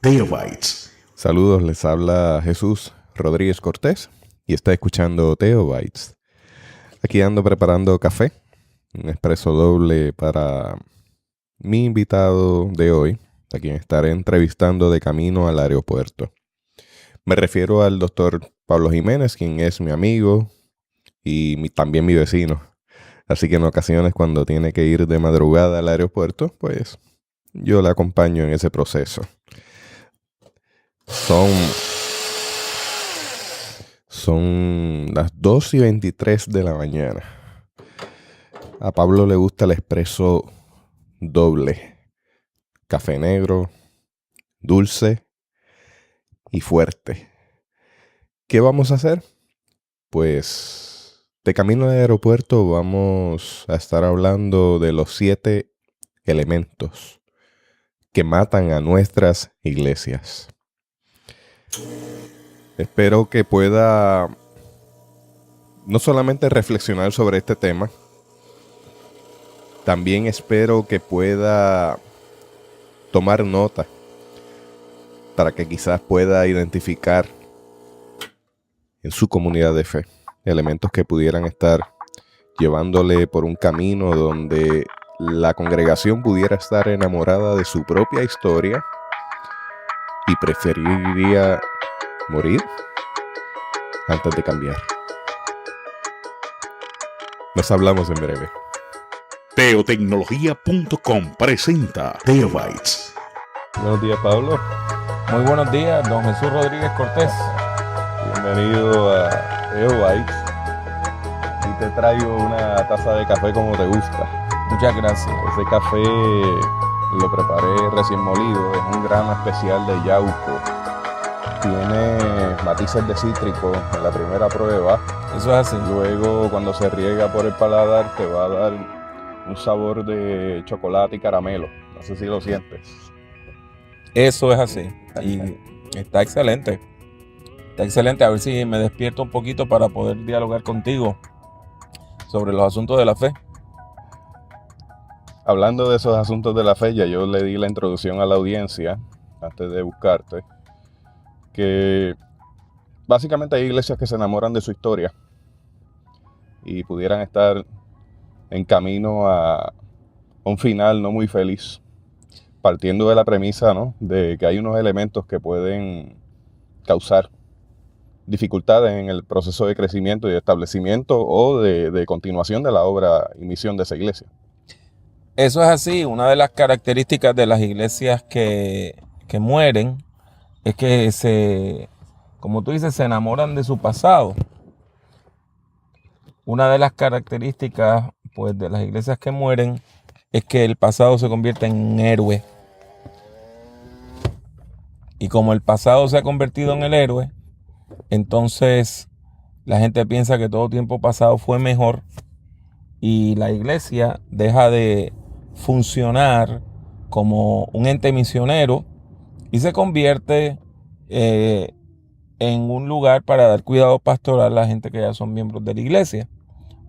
Teobytes. Saludos, les habla Jesús Rodríguez Cortés y está escuchando Teobytes. Aquí ando preparando café, un expreso doble para mi invitado de hoy, a quien estaré entrevistando de camino al aeropuerto. Me refiero al doctor Pablo Jiménez, quien es mi amigo y también mi vecino. Así que en ocasiones cuando tiene que ir de madrugada al aeropuerto, pues yo le acompaño en ese proceso. Son las 2:23 de la mañana. A Pablo le gusta el expreso doble. Café negro, dulce y fuerte. ¿Qué vamos a hacer? Pues de camino al aeropuerto vamos a estar hablando de los 7 elementos que matan a nuestras iglesias. Espero que pueda no solamente reflexionar sobre este tema, también espero que pueda tomar nota para que quizás pueda identificar en su comunidad de fe elementos que pudieran estar llevándole por un camino donde la congregación pudiera estar enamorada de su propia historia y preferiría morir antes de cambiar. Nos hablamos en breve. Teotecnología.com presenta Teobytes. Buenos días, Pablo. Muy buenos días, don Jesús Rodríguez Cortés. Bienvenido a Teobytes. Y te traigo una taza de café como te gusta. Muchas gracias. Ese café lo preparé recién molido. Es un grano especial de Yauco. Tiene matices de cítrico en la primera prueba. Eso es así. Luego, cuando se riega por el paladar, te va a dar un sabor de chocolate y caramelo. No sé si lo sientes. Eso es así. Y está excelente. Está excelente. A ver si me despierto un poquito para poder dialogar contigo sobre los asuntos de la fe. Hablando de esos asuntos de la fe, ya yo le di la introducción a la audiencia antes de buscarte. Que básicamente hay iglesias que se enamoran de su historia y pudieran estar en camino a un final no muy feliz, partiendo de la premisa, ¿no?, de que hay unos elementos que pueden causar dificultades en el proceso de crecimiento y de establecimiento o de continuación de la obra y misión de esa iglesia. Eso es así. Una de las características de las iglesias que mueren es que como tú dices, se enamoran de su pasado. Una de las características, pues, de las iglesias que mueren es que el pasado se convierte en un héroe. Y como el pasado se ha convertido en el héroe, entonces la gente piensa que todo tiempo pasado fue mejor y la iglesia deja de funcionar como un ente misionero y se convierte en un lugar para dar cuidado pastoral a la gente que ya son miembros de la iglesia.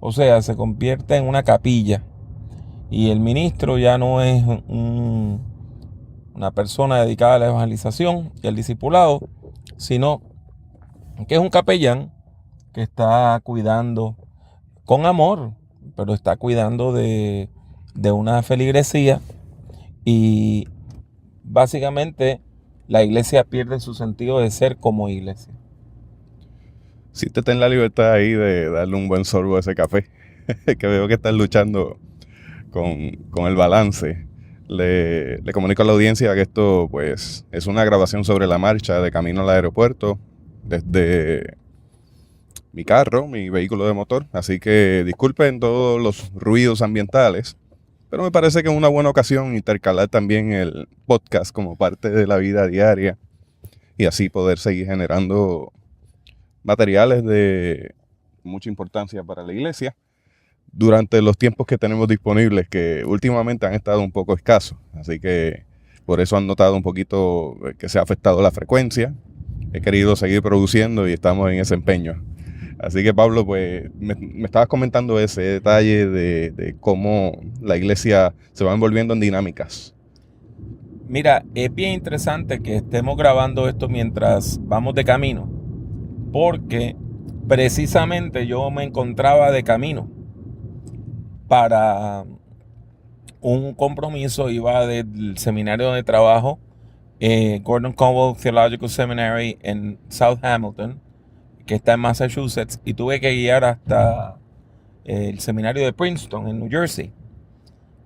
O sea, se convierte en una capilla y el ministro ya no es una persona dedicada a la evangelización y al discipulado, sino que es un capellán que está cuidando con amor, pero está cuidando de una feligresía y básicamente la iglesia pierde su sentido de ser como iglesia. Siéntete en la libertad ahí de darle un buen sorbo a ese café, que veo que estás luchando con el balance. Le comunico a la audiencia que esto, pues, es una grabación sobre la marcha de camino al aeropuerto desde mi carro, mi vehículo de motor. Así que disculpen todos los ruidos ambientales, pero me parece que es una buena ocasión intercalar también el podcast como parte de la vida diaria y así poder seguir generando materiales de mucha importancia para la iglesia durante los tiempos que tenemos disponibles, que últimamente han estado un poco escasos. Así que por eso han notado un poquito que se ha afectado la frecuencia. He querido seguir produciendo y estamos en ese empeño. Así que, Pablo, pues me estabas comentando ese detalle de cómo la iglesia se va envolviendo en dinámicas. Mira, es bien interesante que estemos grabando esto mientras vamos de camino, porque precisamente yo me encontraba de camino para un compromiso, iba del seminario de trabajo, Gordon Conwell Theological Seminary en South Hamilton, que está en Massachusetts, y tuve que guiar hasta el seminario de Princeton en New Jersey.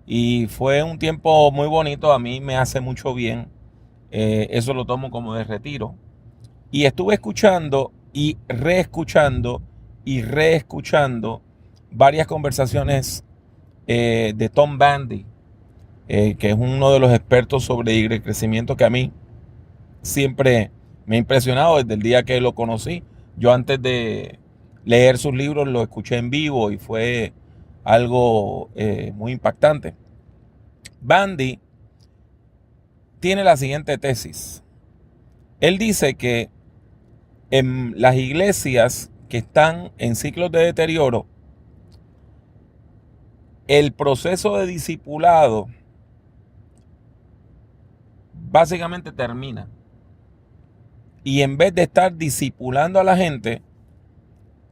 Y fue un tiempo muy bonito, a mí me hace mucho bien, eso lo tomo como de retiro. Y estuve escuchando y reescuchando varias conversaciones de Tom Bandy, que es uno de los expertos sobre crecimiento que a mí siempre me ha impresionado desde el día que lo conocí. Yo antes de leer sus libros lo escuché en vivo y fue algo muy impactante. Bandy tiene la siguiente tesis. Él dice que en las iglesias que están en ciclos de deterioro, el proceso de discipulado básicamente termina. Y en vez de estar discipulando a la gente,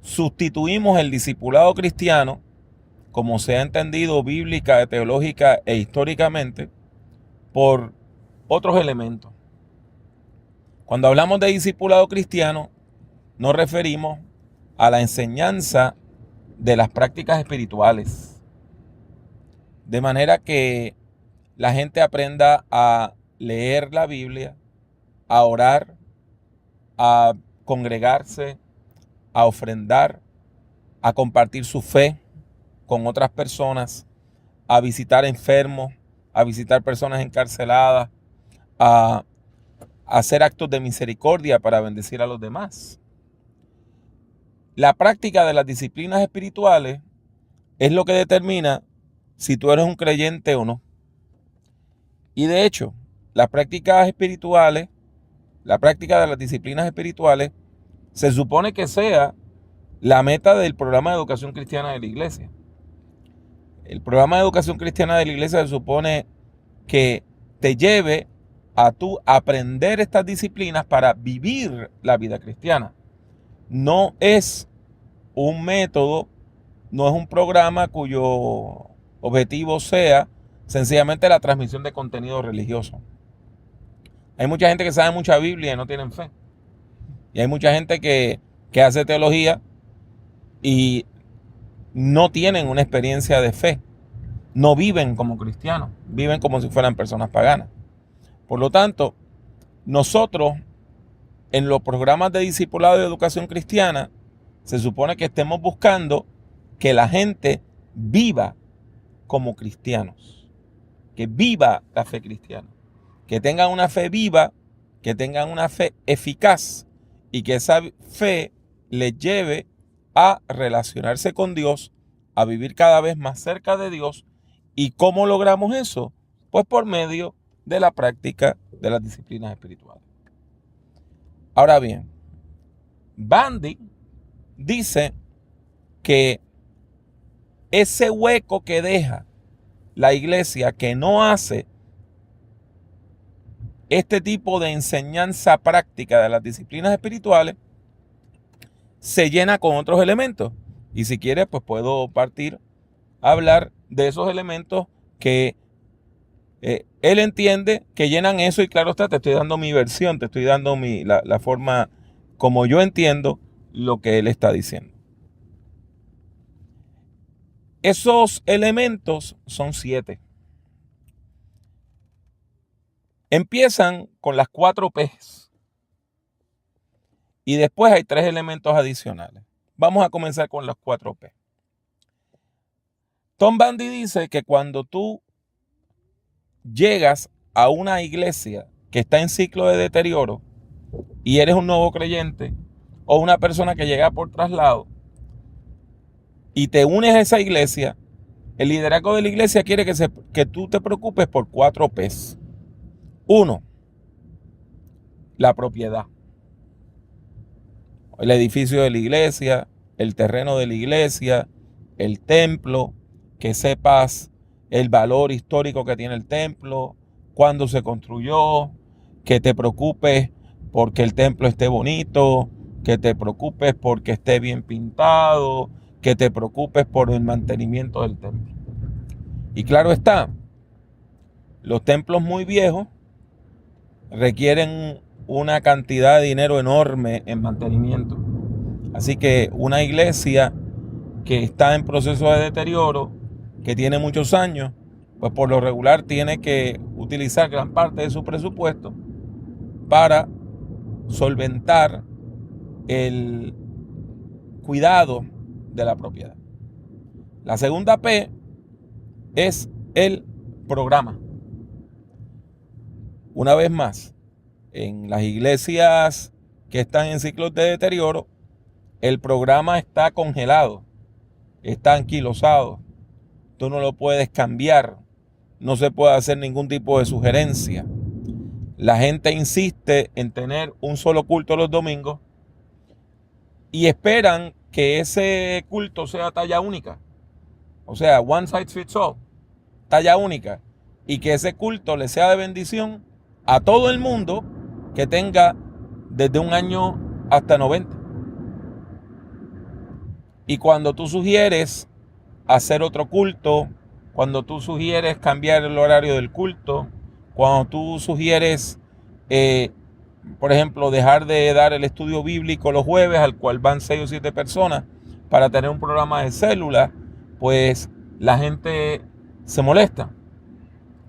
sustituimos el discipulado cristiano, como se ha entendido bíblica, teológica e históricamente, por otros elementos. Cuando hablamos de discipulado cristiano, nos referimos a la enseñanza de las prácticas espirituales. De manera que la gente aprenda a leer la Biblia, a orar, a congregarse, a ofrendar, a compartir su fe con otras personas, a visitar enfermos, a visitar personas encarceladas, a hacer actos de misericordia para bendecir a los demás. La práctica de las disciplinas espirituales es lo que determina si tú eres un creyente o no. Y de hecho, las prácticas espirituales, la práctica de las disciplinas espirituales, se supone que sea la meta del programa de educación cristiana de la iglesia. El programa de educación cristiana de la iglesia se supone que te lleve a tú aprender estas disciplinas para vivir la vida cristiana. No es un método, no es un programa cuyo objetivo sea sencillamente la transmisión de contenido religioso. Hay mucha gente que sabe mucha Biblia y no tienen fe. Y hay mucha gente que hace teología y no tienen una experiencia de fe. No viven como cristianos, viven como si fueran personas paganas. Por lo tanto, nosotros en los programas de discipulado y educación cristiana se supone que estemos buscando que la gente viva como cristianos, que viva la fe cristiana, que tengan una fe viva, que tengan una fe eficaz y que esa fe les lleve a relacionarse con Dios, a vivir cada vez más cerca de Dios. ¿Y cómo logramos eso? Pues por medio de la práctica de las disciplinas espirituales. Ahora bien, Bandy dice que ese hueco que deja la iglesia que no hace este tipo de enseñanza práctica de las disciplinas espirituales se llena con otros elementos. Y si quieres, pues puedo partir a hablar de esos elementos que él entiende que llenan eso. Y claro está, te estoy dando mi versión, te estoy dando la forma como yo entiendo lo que él está diciendo. Esos elementos son 7. Empiezan con las 4 P's. Y después hay 3 elementos adicionales. Vamos a comenzar con las 4 P. Tom Bandy dice que cuando tú llegas a una iglesia que está en ciclo de deterioro y eres un nuevo creyente o una persona que llega por traslado y te unes a esa iglesia, el liderazgo de la iglesia quiere que tú te preocupes por 4 P's. 1, la propiedad. El edificio de la iglesia, el terreno de la iglesia, el templo, que sepas el valor histórico que tiene el templo, cuándo se construyó, que te preocupes porque el templo esté bonito, que te preocupes porque esté bien pintado, que te preocupes por el mantenimiento del templo. Y claro está, los templos muy viejos requieren una cantidad de dinero enorme en mantenimiento. Así que una iglesia que está en proceso de deterioro, que tiene muchos años, pues por lo regular tiene que utilizar gran parte de su presupuesto para solventar el cuidado de la propiedad. La segunda P es el programa. Una vez más, en las iglesias que están en ciclos de deterioro, el programa está congelado, está anquilosado. Tú no lo puedes cambiar, no se puede hacer ningún tipo de sugerencia. La gente insiste en tener un solo culto los domingos y esperan que ese culto sea talla única. O sea, one size fits all, talla única. Y que ese culto le sea de bendición a todo el mundo que tenga desde 1 año hasta 90. Y cuando tú sugieres hacer otro culto, cuando tú sugieres cambiar el horario del culto, cuando tú sugieres, por ejemplo, dejar de dar el estudio bíblico los jueves, al cual van 6 o 7 personas, para tener un programa de célula, pues la gente se molesta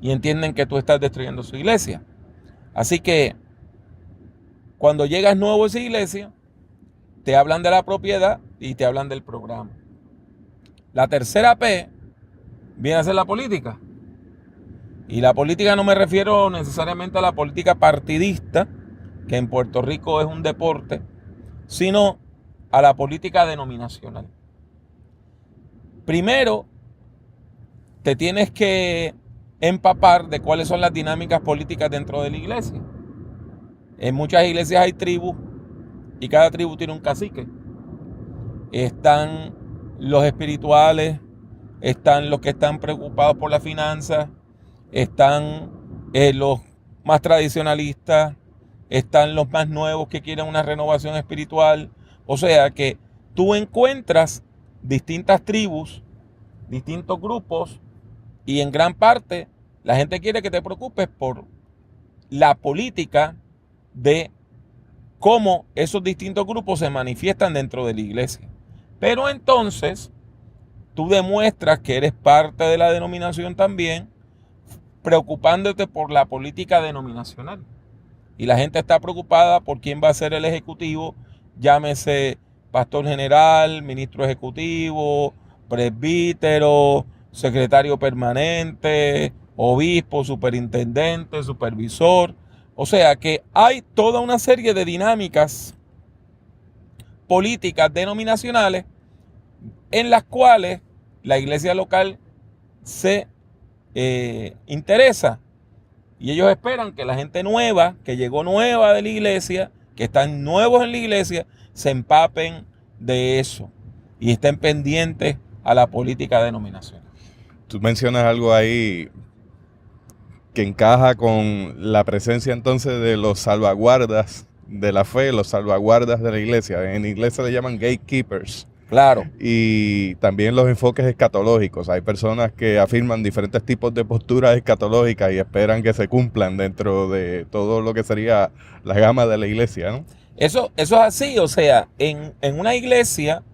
y entienden que tú estás destruyendo su iglesia. Así que cuando llegas nuevo a esa iglesia, te hablan de la propiedad y te hablan del programa. La tercera P viene a ser la política. Y la política no me refiero necesariamente a la política partidista, que en Puerto Rico es un deporte, sino a la política denominacional. Primero, te tienes que empapar de cuáles son las dinámicas políticas dentro de la iglesia. En muchas iglesias hay tribus y cada tribu tiene un cacique. Están los espirituales, están los que están preocupados por la finanza, están los más tradicionalistas, están los más nuevos que quieren una renovación espiritual. O sea que tú encuentras distintas tribus, distintos grupos, y en gran parte la gente quiere que te preocupes por la política de cómo esos distintos grupos se manifiestan dentro de la iglesia. Pero entonces tú demuestras que eres parte de la denominación también, preocupándote por la política denominacional. Y la gente está preocupada por quién va a ser el ejecutivo, llámese pastor general, ministro ejecutivo, presbítero, secretario permanente, obispo, superintendente, supervisor. O sea que hay toda una serie de dinámicas políticas denominacionales en las cuales la iglesia local se interesa. Y ellos esperan que la gente nueva, que llegó nueva de la iglesia, que están nuevos en la iglesia, se empapen de eso y estén pendientes a la política denominacional. Tú mencionas algo ahí que encaja con la presencia entonces de los salvaguardas de la fe, los salvaguardas de la iglesia. En inglés se le llaman gatekeepers. Claro. Y también los enfoques escatológicos. Hay personas que afirman diferentes tipos de posturas escatológicas y esperan que se cumplan dentro de todo lo que sería la gama de la iglesia, ¿no? Eso es así. O sea, en una iglesia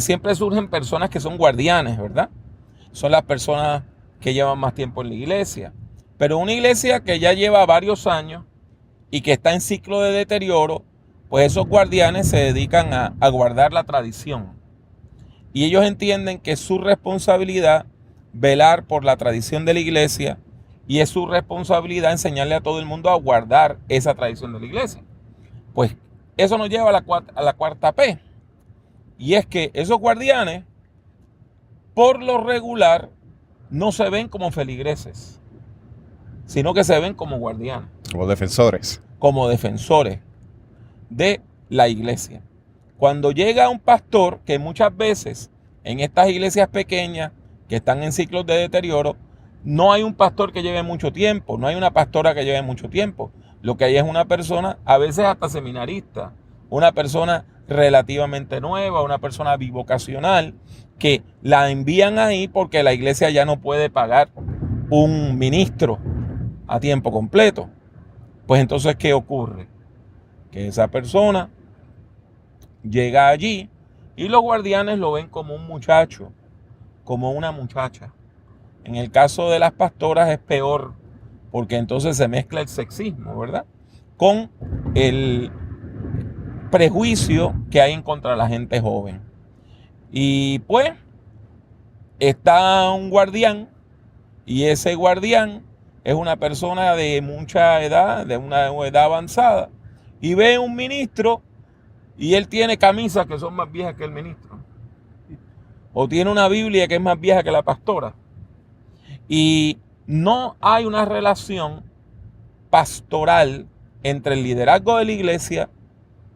siempre surgen personas que son guardianes, ¿verdad? Son las personas que llevan más tiempo en la iglesia. Pero una iglesia que ya lleva varios años y que está en ciclo de deterioro, pues esos guardianes se dedican a guardar la tradición. Y ellos entienden que es su responsabilidad velar por la tradición de la iglesia y es su responsabilidad enseñarle a todo el mundo a guardar esa tradición de la iglesia. Pues eso nos lleva a la cuarta P. Y es que esos guardianes, por lo regular, no se ven como feligreses, sino que se ven como guardianes. Como defensores. Como defensores de la iglesia. Cuando llega un pastor, que muchas veces en estas iglesias pequeñas que están en ciclos de deterioro, no hay un pastor que lleve mucho tiempo, no hay una pastora que lleve mucho tiempo. Lo que hay es una persona, a veces hasta seminarista, una persona relativamente nueva, una persona bivocacional, que la envían ahí porque la iglesia ya no puede pagar un ministro a tiempo completo. Pues entonces, ¿qué ocurre? Que esa persona llega allí y los guardianes lo ven como un muchacho, como una muchacha. En el caso de las pastoras es peor, porque entonces se mezcla el sexismo, ¿verdad?, con el prejuicio que hay en contra de la gente joven. Y pues está un guardián, y ese guardián es una persona de mucha edad, de una edad avanzada, y ve un ministro y él tiene camisas que son más viejas que el ministro, o tiene una Biblia que es más vieja que la pastora, y no hay una relación pastoral entre el liderazgo de la iglesia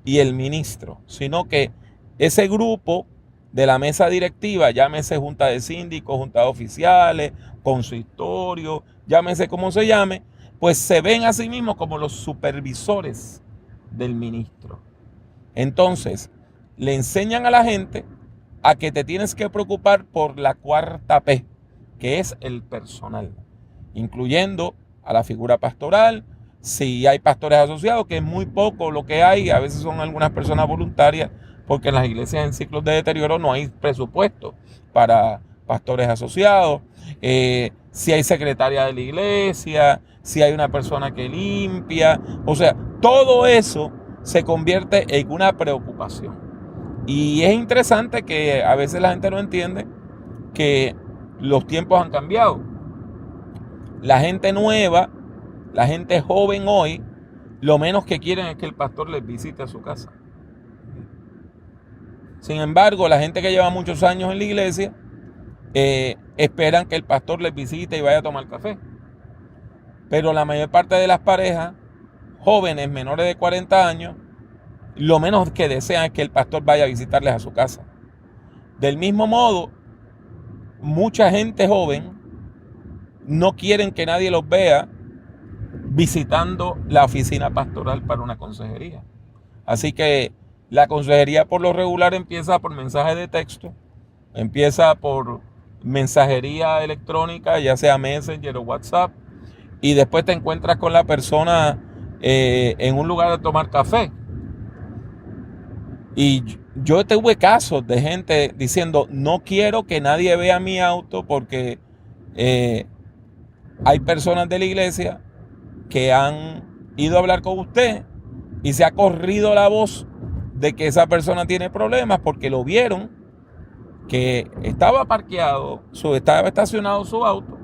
y el ministro, sino que ese grupo de la mesa directiva, llámese junta de síndicos, junta de oficiales, consistorio, llámese como se llame, pues se ven a sí mismos como los supervisores del ministro. Entonces, le enseñan a la gente a que te tienes que preocupar por la cuarta P, que es el personal, incluyendo a la figura pastoral. Si hay pastores asociados, que es muy poco lo que hay, a veces son algunas personas voluntarias, porque en las iglesias en ciclos de deterioro no hay presupuesto para pastores asociados. Si hay secretaria de la iglesia, si hay una persona que limpia, o sea, todo eso se convierte en una preocupación. Y es interesante que a veces la gente no entiende que los tiempos han cambiado. La gente nueva, la gente joven hoy, lo menos que quieren es que el pastor les visite a su casa. Sin embargo, la gente que lleva muchos años en la iglesia esperan que el pastor les visite y vaya a tomar café. Pero la mayor parte de las parejas jóvenes menores de 40 años, lo menos que desean es que el pastor vaya a visitarles a su casa. Del mismo modo, mucha gente joven no quieren que nadie los vea visitando la oficina pastoral para una consejería. Así que la consejería por lo regular empieza por mensaje de texto, empieza por mensajería electrónica, ya sea Messenger o WhatsApp, y después te encuentras con la persona en un lugar de tomar café. Y yo tuve casos de gente diciendo, no quiero que nadie vea mi auto porque hay personas de la iglesia que han ido a hablar con usted y se ha corrido la voz de que esa persona tiene problemas porque lo vieron que estaba parqueado, estaba estacionado su auto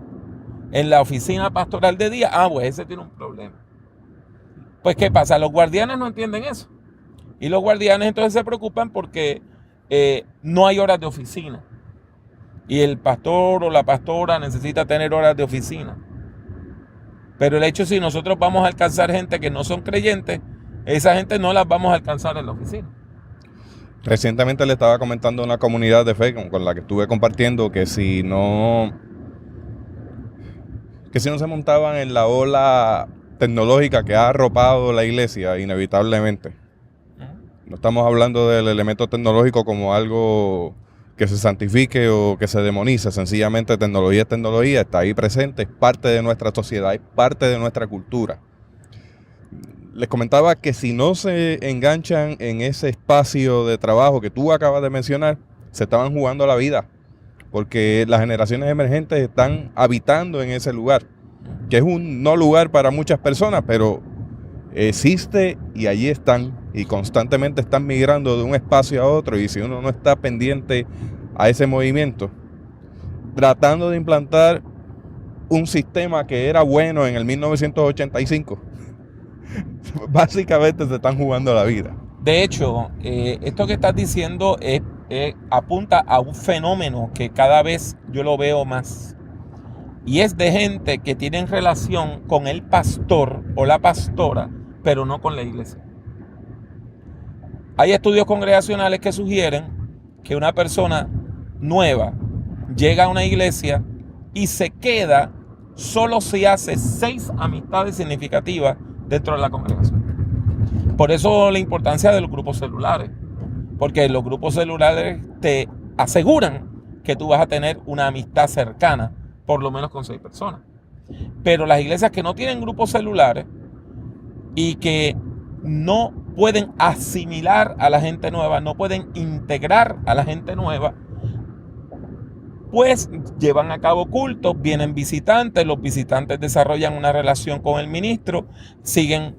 en la oficina pastoral de día. Pues ese tiene un problema. Pues ¿qué pasa? Los guardianes no entienden eso. Y los guardianes entonces se preocupan porque no hay horas de oficina. Y el pastor o la pastora necesita tener horas de oficina. Pero el hecho es si nosotros vamos a alcanzar gente que no son creyentes, esa gente no las vamos a alcanzar en la oficina. Recientemente le estaba comentando a una comunidad de fe con la que estuve compartiendo que si no se montaban en la ola tecnológica que ha arropado la iglesia inevitablemente. No estamos hablando del elemento tecnológico como algo que se santifique o que se demonice. Sencillamente tecnología es tecnología, está ahí presente, es parte de nuestra sociedad, es parte de nuestra cultura. Les comentaba que si no se enganchan en ese espacio de trabajo que tú acabas de mencionar, se estaban jugando la vida, porque las generaciones emergentes están habitando en ese lugar, que es un no lugar para muchas personas, pero existe y allí están, y constantemente están migrando de un espacio a otro, y si uno no está pendiente a ese movimiento, tratando de implantar un sistema que era bueno en el 1985, básicamente se están jugando la vida. De hecho, esto que estás diciendo apunta a un fenómeno que cada vez yo lo veo más. Y es de gente que tienen relación con el pastor o la pastora, pero no con la iglesia. Hay estudios congregacionales que sugieren que una persona nueva llega a una iglesia y se queda solo se hace 6 amistades significativas dentro de la congregación. Por eso la importancia de los grupos celulares, porque los grupos celulares te aseguran que tú vas a tener una amistad cercana, por lo menos con 6 personas. Pero las iglesias que no tienen grupos celulares y que no pueden asimilar a la gente nueva, no pueden integrar a la gente nueva, pues llevan a cabo cultos, vienen visitantes, los visitantes desarrollan una relación con el ministro, siguen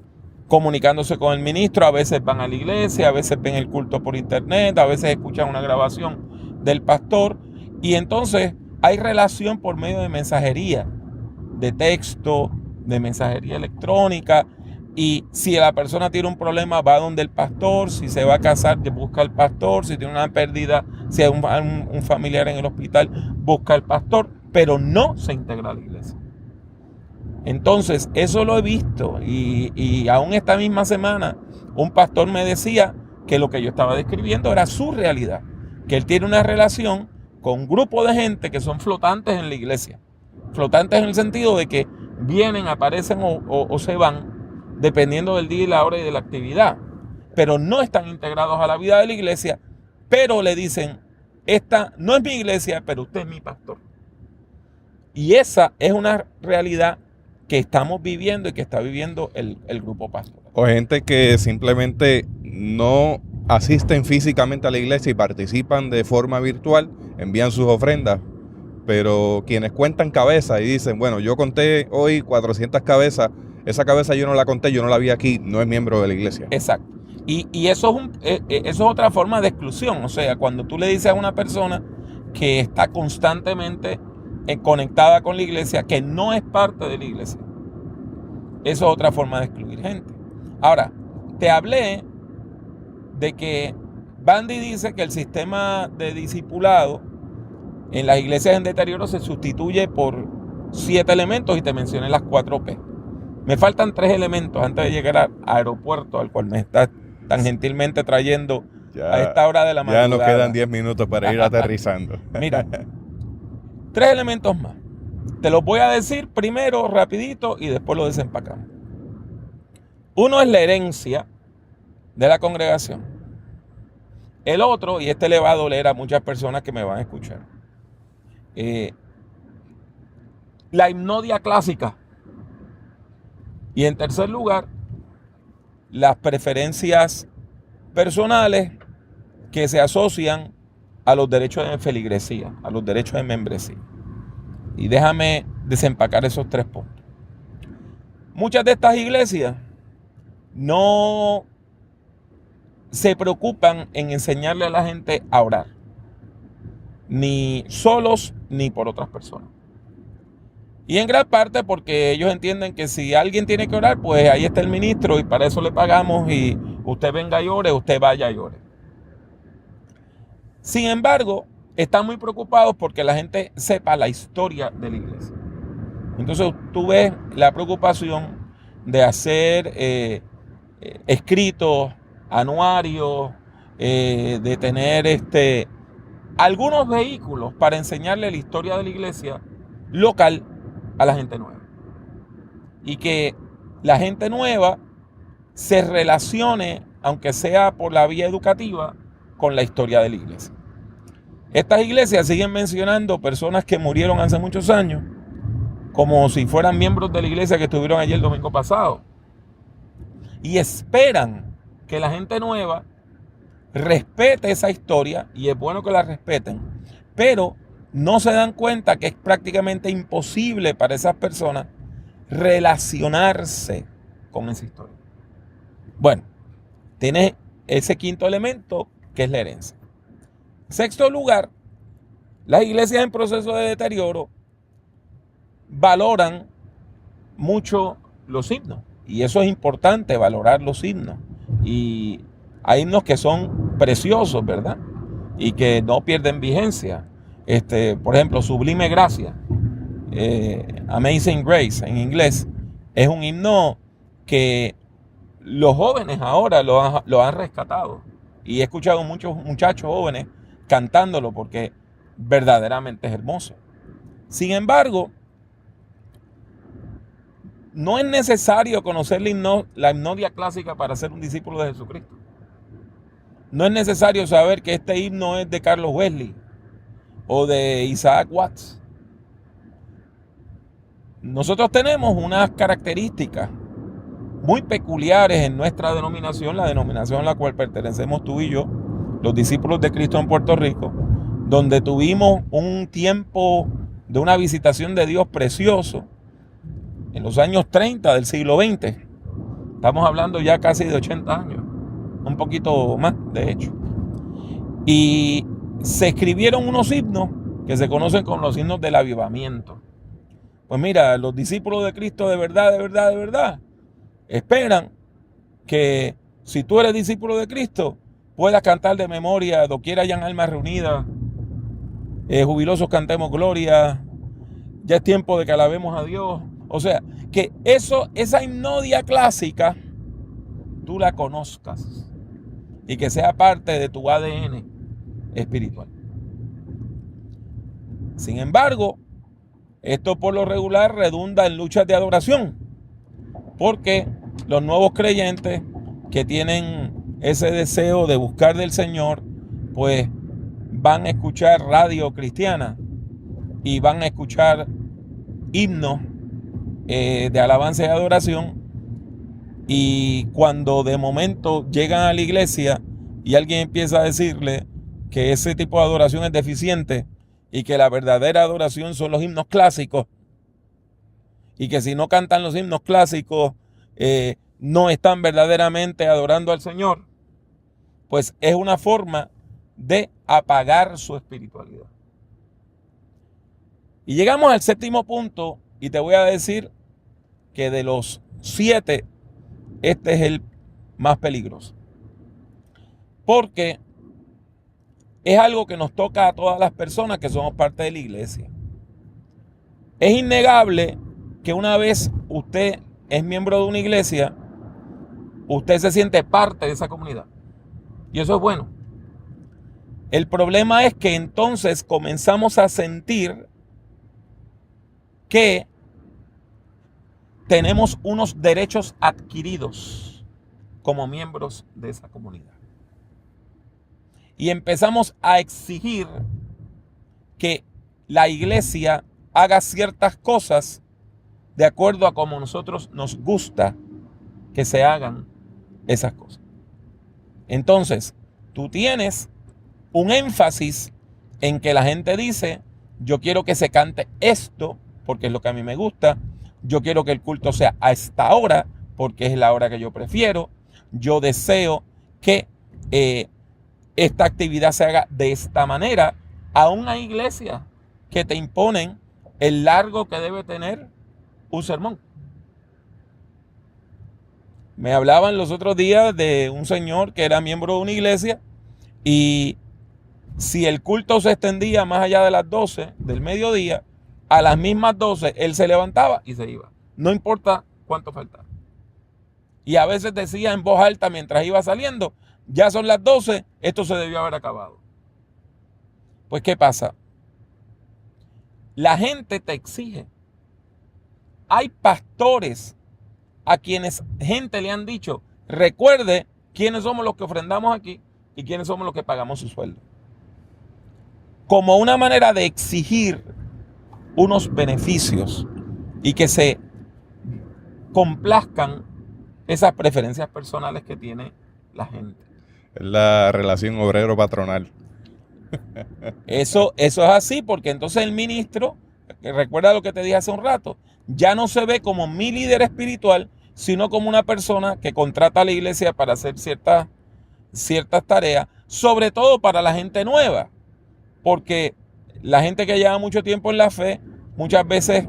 comunicándose con el ministro, a veces van a la iglesia, a veces ven el culto por internet, a veces escuchan una grabación del pastor, y entonces hay relación por medio de mensajería, de texto, de mensajería electrónica, y si la persona tiene un problema va donde el pastor, si se va a casar busca al pastor, si tiene una pérdida, si hay un familiar en el hospital busca al pastor, pero no se integra a la iglesia. Entonces eso lo he visto y aún esta misma semana un pastor me decía que lo que yo estaba describiendo era su realidad, que él tiene una relación con un grupo de gente que son flotantes en la iglesia, flotantes en el sentido de que vienen, aparecen o se van dependiendo del día y la hora y de la actividad, pero no están integrados a la vida de la iglesia, pero le dicen, esta no es mi iglesia, pero usted es mi pastor. Y esa es una realidad que estamos viviendo y que está viviendo el grupo pastoral. O gente que simplemente no asisten físicamente a la iglesia y participan de forma virtual, envían sus ofrendas, pero quienes cuentan cabezas y dicen, bueno, yo conté hoy 400 cabezas, esa cabeza yo no la conté, yo no la vi aquí, no es miembro de la iglesia. Exacto. Y eso es otra forma de exclusión. O sea, cuando tú le dices a una persona que está constantemente conectada con la iglesia, que no es parte de la iglesia, eso es otra forma de excluir gente. Ahora, te hablé de que Bandy dice que el sistema de discipulado en las iglesias en deterioro se sustituye por 7 elementos y te mencioné las 4 P. Me faltan 3 elementos antes de llegar al aeropuerto al cual me estás tan gentilmente trayendo a esta hora de la madrugada. Ya nos quedan 10 minutos para ir aterrizando. Mira, 3 elementos más. Te los voy a decir primero rapidito y después lo desempacamos. Uno es la herencia de la congregación. El otro, y este le va a doler a muchas personas que me van a escuchar, la hipnodia clásica. Y en tercer lugar, las preferencias personales que se asocian a los derechos de feligresía, a los derechos de membresía. Y déjame desempacar esos 3 puntos. Muchas de estas iglesias no se preocupan en enseñarle a la gente a orar, ni solos ni por otras personas. Y en gran parte porque ellos entienden que si alguien tiene que orar, pues ahí está el ministro y para eso le pagamos y usted venga y ore, usted vaya y ore. Sin embargo, están muy preocupados porque la gente sepa la historia de la iglesia. Entonces tú ves la preocupación de hacer escritos, anuarios, de tener algunos vehículos para enseñarle la historia de la iglesia local a la gente nueva. Y que la gente nueva se relacione, aunque sea por la vía educativa, con la historia de la iglesia. Estas iglesias siguen mencionando personas que murieron hace muchos años, como si fueran miembros de la iglesia que estuvieron allí el domingo pasado. Y esperan que la gente nueva respete esa historia, y es bueno que la respeten, pero no se dan cuenta que es prácticamente imposible para esas personas relacionarse con esa historia. Bueno, tienes ese quinto elemento que es la herencia. Sexto lugar, las iglesias en proceso de deterioro valoran mucho los himnos. Y eso es importante, valorar los himnos. Y hay himnos que son preciosos, ¿verdad? Y que no pierden vigencia. Por ejemplo, Sublime Gracia, Amazing Grace en inglés, es un himno que los jóvenes ahora lo han rescatado. Y he escuchado muchos muchachos jóvenes cantándolo porque verdaderamente es hermoso. Sin embargo, no es necesario conocer la hipnodia clásica para ser un discípulo de Jesucristo. No es necesario saber que este himno es de Carlos Wesley o de Isaac Watts. Nosotros tenemos unas características muy peculiares en nuestra denominación, la denominación a la cual pertenecemos tú y yo, los discípulos de Cristo en Puerto Rico, donde tuvimos un tiempo de una visitación de Dios precioso en los años 30 del siglo XX. Estamos hablando ya casi de 80 años, un poquito más, de hecho. Y se escribieron unos himnos que se conocen como los himnos del avivamiento. Pues mira, los discípulos de Cristo de verdad, esperan que si tú eres discípulo de Cristo, puedas cantar de memoria, doquiera hayan almas reunidas, jubilosos cantemos gloria, ya es tiempo de que alabemos a Dios. O sea, que esa hipnodia clásica, tú la conozcas y que sea parte de tu ADN espiritual. Sin embargo, esto por lo regular redunda en luchas de adoración, porque los nuevos creyentes que tienen ese deseo de buscar del Señor, pues van a escuchar radio cristiana y van a escuchar himnos de alabanza y adoración, y cuando de momento llegan a la iglesia y alguien empieza a decirle que ese tipo de adoración es deficiente y que la verdadera adoración son los himnos clásicos, y que si no cantan los himnos clásicos no están verdaderamente adorando al Señor, pues es una forma de apagar su espiritualidad. Y llegamos al séptimo punto, y te voy a decir que de los 7, este es el más peligroso. Porque es algo que nos toca a todas las personas que somos parte de la iglesia. Es innegable que una vez usted es miembro de una iglesia, usted se siente parte de esa comunidad. Y eso es bueno. El problema es que entonces comenzamos a sentir que tenemos unos derechos adquiridos como miembros de esa comunidad. Y empezamos a exigir que la iglesia haga ciertas cosas de acuerdo a como nosotros nos gusta que se hagan esas cosas. Entonces, tú tienes un énfasis en que la gente dice, yo quiero que se cante esto porque es lo que a mí me gusta, yo quiero que el culto sea a esta hora porque es la hora que yo prefiero, yo deseo que esta actividad se haga de esta manera. Aún hay iglesias que te imponen el largo que debe tener un sermón. Me hablaban los otros días de un señor que era miembro de una iglesia, y si el culto se extendía más allá de las 12 del mediodía, a las mismas 12 él se levantaba y se iba. No importa cuánto faltaba. Y a veces decía en voz alta mientras iba saliendo, ya son las 12, esto se debió haber acabado. Pues ¿qué pasa? La gente te exige. Hay pastores a quienes gente le han dicho, recuerde quiénes somos los que ofrendamos aquí y quiénes somos los que pagamos su sueldo. Como una manera de exigir unos beneficios y que se complazcan esas preferencias personales que tiene la gente. Es la relación obrero-patronal. Eso es así, porque entonces el ministro, recuerda lo que te dije hace un rato, ya no se ve como mi líder espiritual, sino como una persona que contrata a la iglesia para hacer ciertas tareas, sobre todo para la gente nueva, porque la gente que lleva mucho tiempo en la fe, muchas veces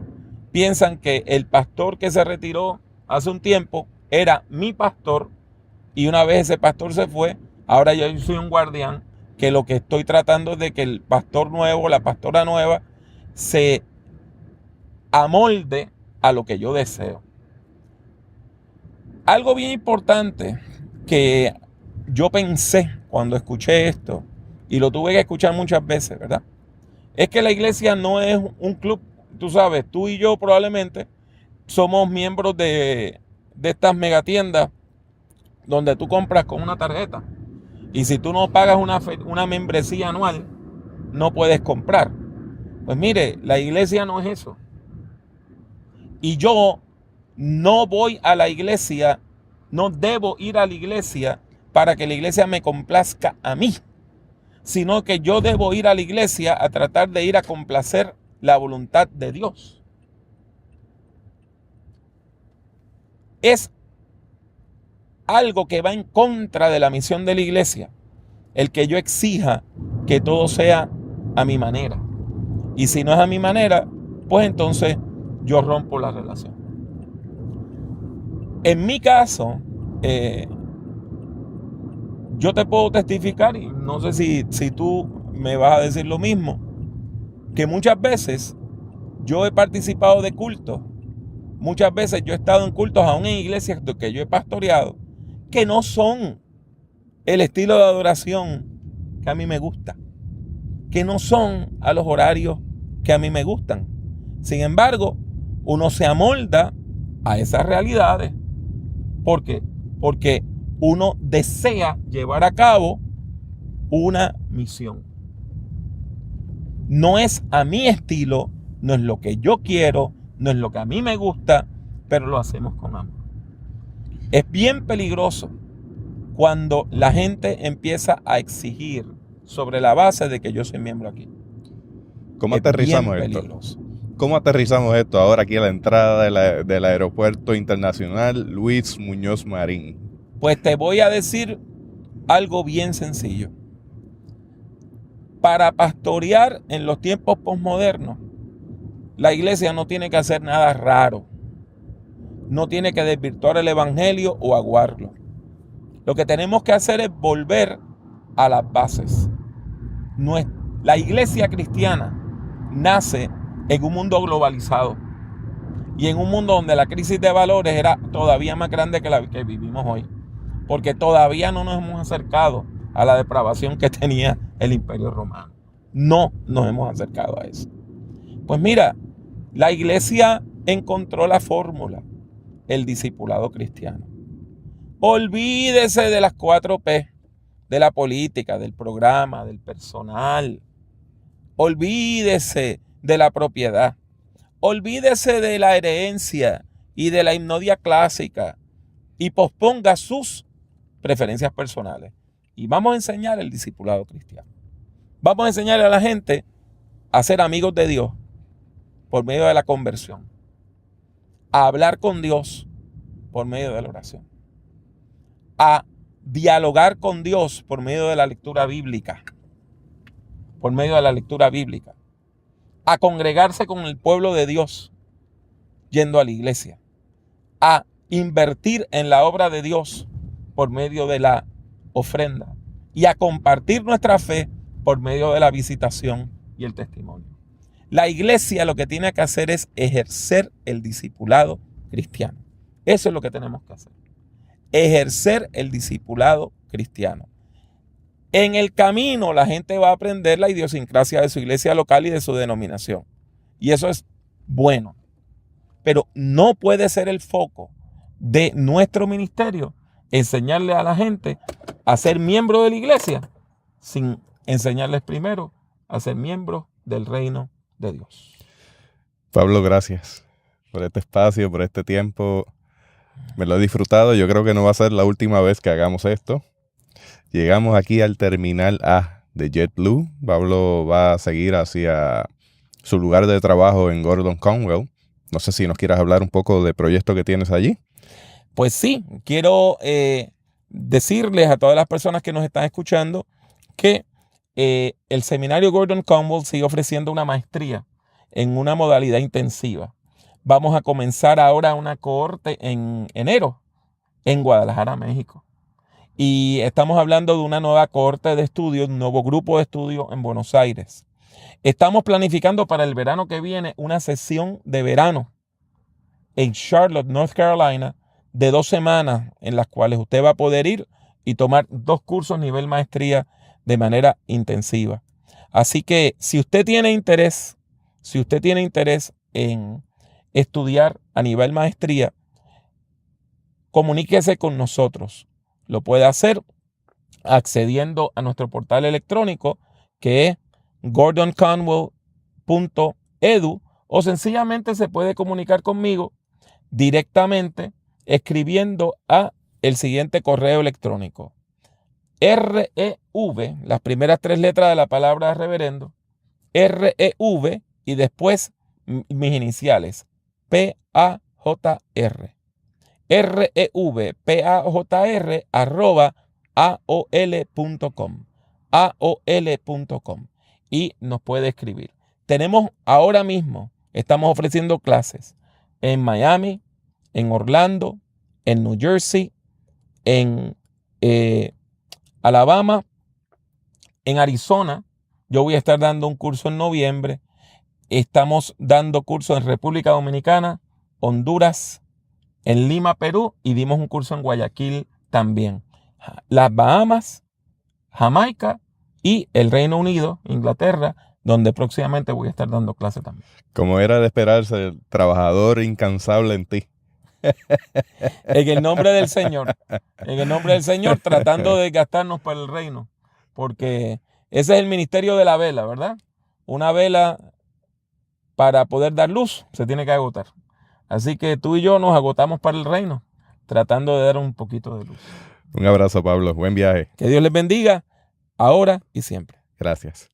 piensan que el pastor que se retiró hace un tiempo era mi pastor, y una vez ese pastor se fue, ahora yo soy un guardián, que lo que estoy tratando es de que el pastor nuevo, la pastora nueva, se amolde a lo que yo deseo. Algo bien importante que yo pensé cuando escuché esto, y lo tuve que escuchar muchas veces, ¿verdad? Es que la iglesia no es un club, tú sabes, tú y yo probablemente somos miembros de estas megatiendas donde tú compras con una tarjeta. Y si tú no pagas una membresía anual, no puedes comprar. Pues mire, la iglesia no es eso. Y yo no voy a la iglesia, no debo ir a la iglesia para que la iglesia me complazca a mí, sino que yo debo ir a la iglesia a tratar de ir a complacer la voluntad de Dios. Es algo que va en contra de la misión de la iglesia, el que yo exija que todo sea a mi manera. Y si no es a mi manera, pues entonces yo rompo la relación. En mi caso, yo te puedo testificar, y no sé si tú me vas a decir lo mismo, que muchas veces yo he participado de cultos, muchas veces yo he estado en cultos, aún en iglesias que yo he pastoreado, que no son el estilo de adoración que a mí me gusta, que no son a los horarios que a mí me gustan. Sin embargo, uno se amolda a esas realidades. ¿Por qué? Porque uno desea llevar a cabo una misión. No es a mi estilo, no es lo que yo quiero, no es lo que a mí me gusta, pero lo hacemos con amor. Es bien peligroso cuando la gente empieza a exigir sobre la base de que yo soy miembro aquí. ¿Cómo aterrizamos esto? ¿Cómo aterrizamos esto ahora aquí a la entrada del Aeropuerto Internacional Luis Muñoz Marín? Pues te voy a decir algo bien sencillo. Para pastorear en los tiempos posmodernos, la iglesia no tiene que hacer nada raro. No tiene que desvirtuar el evangelio o aguarlo. Lo que tenemos que hacer es volver a las bases. La iglesia cristiana nace en un mundo globalizado y en un mundo donde la crisis de valores era todavía más grande que la que vivimos hoy, porque todavía no nos hemos acercado a la depravación que tenía el Imperio Romano. No nos hemos acercado a eso. Pues mira, la iglesia encontró la fórmula, el discipulado cristiano. Olvídese de las 4P, de la política, del programa, del personal. Olvídese de la propiedad. Olvídese de la herencia y de la hipnodia clásica y posponga sus preferencias personales. Y vamos a enseñar el discipulado cristiano. Vamos a enseñar a la gente a ser amigos de Dios por medio de la conversión, a hablar con Dios por medio de la oración, a dialogar con Dios por medio de la lectura bíblica, a congregarse con el pueblo de Dios yendo a la iglesia, a invertir en la obra de Dios por medio de la ofrenda y a compartir nuestra fe por medio de la visitación y el testimonio. La iglesia lo que tiene que hacer es ejercer el discipulado cristiano. Eso es lo que tenemos que hacer. Ejercer el discipulado cristiano. En el camino la gente va a aprender la idiosincrasia de su iglesia local y de su denominación. Y eso es bueno. Pero no puede ser el foco de nuestro ministerio enseñarle a la gente a ser miembro de la iglesia sin enseñarles primero a ser miembros del reino de Dios. Pablo, gracias por este espacio, por este tiempo. Me lo he disfrutado. Yo creo que no va a ser la última vez que hagamos esto. Llegamos aquí al terminal A de JetBlue. Pablo va a seguir hacia su lugar de trabajo en Gordon Conwell. No sé si nos quieras hablar un poco del proyecto que tienes allí. Pues sí, quiero decirles a todas las personas que nos están escuchando que el seminario Gordon Conwell sigue ofreciendo una maestría en una modalidad intensiva. Vamos a comenzar ahora una cohorte en enero en Guadalajara, México. Y estamos hablando de una nueva cohorte de estudio, un nuevo grupo de estudio en Buenos Aires. Estamos planificando para el verano que viene una sesión de verano en Charlotte, North Carolina, de 2 semanas en las cuales usted va a poder ir y tomar 2 cursos nivel maestría de manera intensiva. Así que si usted tiene interés en estudiar a nivel maestría, comuníquese con nosotros. Lo puede hacer accediendo a nuestro portal electrónico, que es gordonconwell.edu, o sencillamente se puede comunicar conmigo directamente escribiendo a el siguiente correo electrónico: REV, las primeras 3 letras de la palabra reverendo, REV y después mis iniciales, PAJR. REVPAJR @aol.com. AOL.com. Y nos puede escribir. Ahora mismo, estamos ofreciendo clases en Miami, en Orlando, en New Jersey, en Alabama, en Arizona. Yo voy a estar dando un curso en noviembre. Estamos dando cursos en República Dominicana, Honduras, en Lima, Perú, y dimos un curso en Guayaquil también. Las Bahamas, Jamaica y el Reino Unido, Inglaterra, donde próximamente voy a estar dando clases también. Como era de esperarse, el trabajador incansable en ti. En el nombre del Señor, tratando de gastarnos para el reino, porque ese es el ministerio de la vela, ¿verdad? Una vela, para poder dar luz, se tiene que agotar. Así que tú y yo nos agotamos para el reino, tratando de dar un poquito de luz. Un abrazo, Pablo. Buen viaje. Que Dios les bendiga, ahora y siempre. Gracias.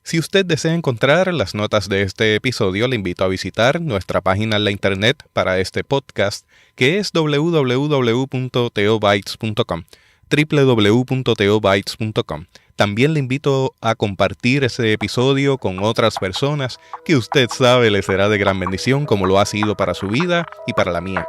Si usted desea encontrar las notas de este episodio, le invito a visitar nuestra página en la internet para este podcast, que es www.theobytes.com, www.theobytes.com. También le invito a compartir ese episodio con otras personas que usted sabe le será de gran bendición, como lo ha sido para su vida y para la mía.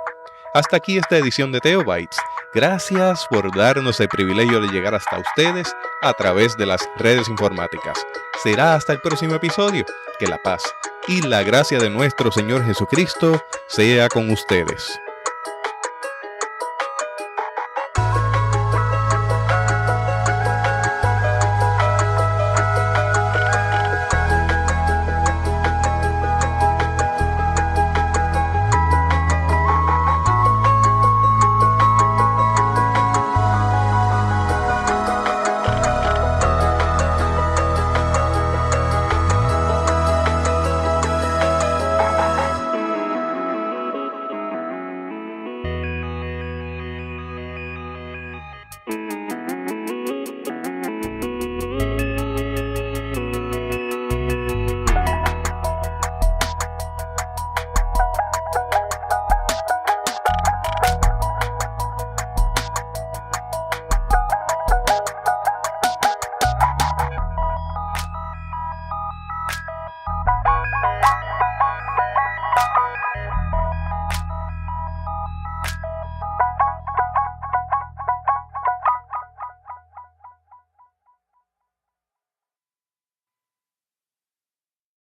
Hasta aquí esta edición de Theobytes. Gracias por darnos el privilegio de llegar hasta ustedes a través de las redes informáticas. Será hasta el próximo episodio. Que la paz y la gracia de nuestro Señor Jesucristo sea con ustedes.